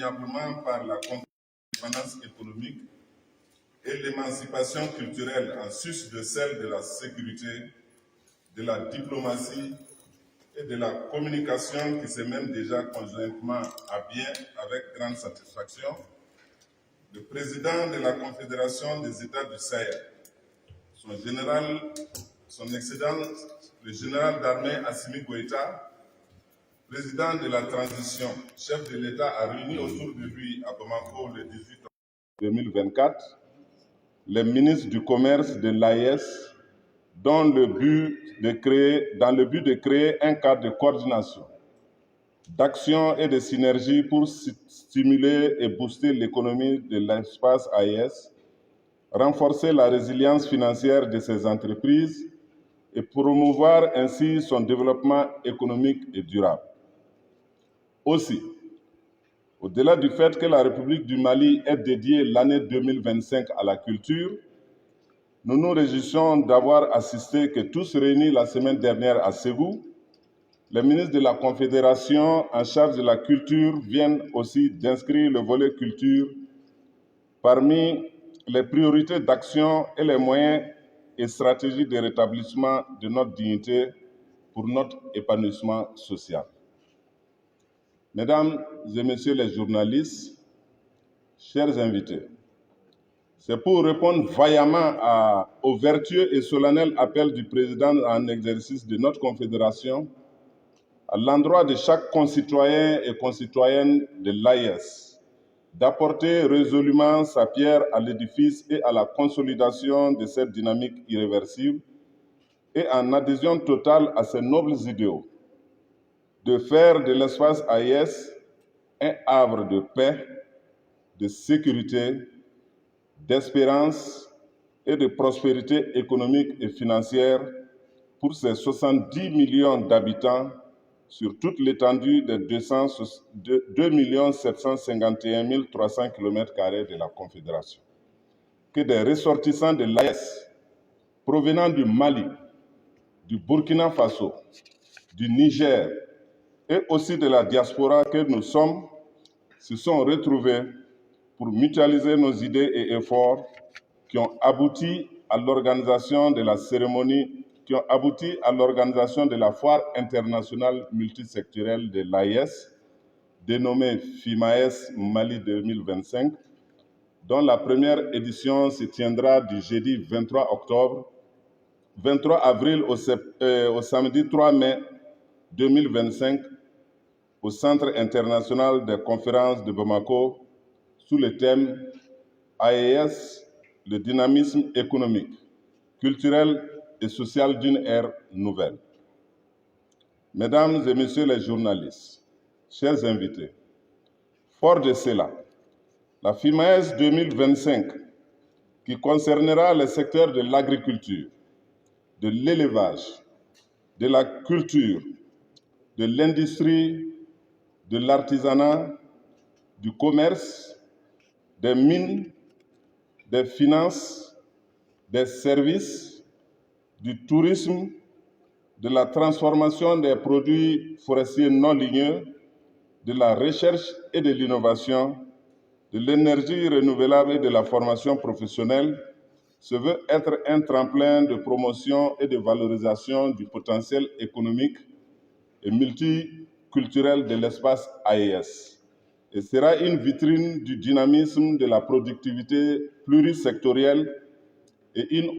indéniablement par la indépendance économique et l'émancipation culturelle en sus de celle de la sécurité, de la diplomatie et de la communication qui se mènent déjà conjointement à bien avec grande satisfaction, le président de la Confédération des États du Sahel, son Excellence, le général d'armée Assimi Goïta, président de la transition, chef de l'État, a réuni autour de lui à Bamako le 18 octobre 2024 les ministres du commerce de l'AES dans le but de créer un cadre de coordination, d'action et de synergie pour stimuler et booster l'économie de l'espace AES, renforcer la résilience financière de ces entreprises et promouvoir ainsi son développement économique et durable. Aussi, au-delà du fait que la République du Mali ait dédié l'année 2025 à la culture, nous nous réjouissons d'avoir assisté que tous réunis la semaine dernière à Ségou, les ministres de la Confédération en charge de la culture viennent aussi d'inscrire le volet culture parmi les priorités d'action et les moyens et stratégies de rétablissement de notre dignité pour notre épanouissement social. Mesdames et messieurs les journalistes, chers invités, c'est pour répondre vaillamment au vertueux et solennel appel du président en exercice de notre Confédération à l'endroit de chaque concitoyen et concitoyenne de l'AES d'apporter résolument sa pierre à l'édifice et à la consolidation de cette dynamique irréversible et en adhésion totale à ces nobles idéaux, de faire de l'espace AES un havre de paix, de sécurité, d'espérance et de prospérité économique et financière pour ses 70 millions d'habitants sur toute l'étendue des 2 751 300 km² de la Confédération. Que des ressortissants de l'AES provenant du Mali, du Burkina Faso, du Niger et aussi de la diaspora que nous sommes se sont retrouvés pour mutualiser nos idées et efforts qui ont abouti à l'organisation de la cérémonie, qui ont abouti à l'organisation de la foire internationale multisectorielle de l'AES, dénommée FIMAES Mali 2025, dont la première édition se tiendra du jeudi 23 avril au samedi 3 mai 2025 au Centre international des conférences de Bamako sous le thème AES, le dynamisme économique, culturel et social d'une ère nouvelle. Mesdames et messieurs les journalistes, chers invités, fort de cela, la FIMAES 2025, qui concernera les secteurs de l'agriculture, de l'élevage, de la culture, de l'industrie, de l'artisanat, du commerce, des mines, des finances, des services, du tourisme, de la transformation des produits forestiers non ligneux, de la recherche et de l'innovation, de l'énergie renouvelable et de la formation professionnelle, se veut être un tremplin de promotion et de valorisation du potentiel économique et multiculturel de l'espace AES et sera une vitrine du dynamisme de la productivité plurisectorielle et une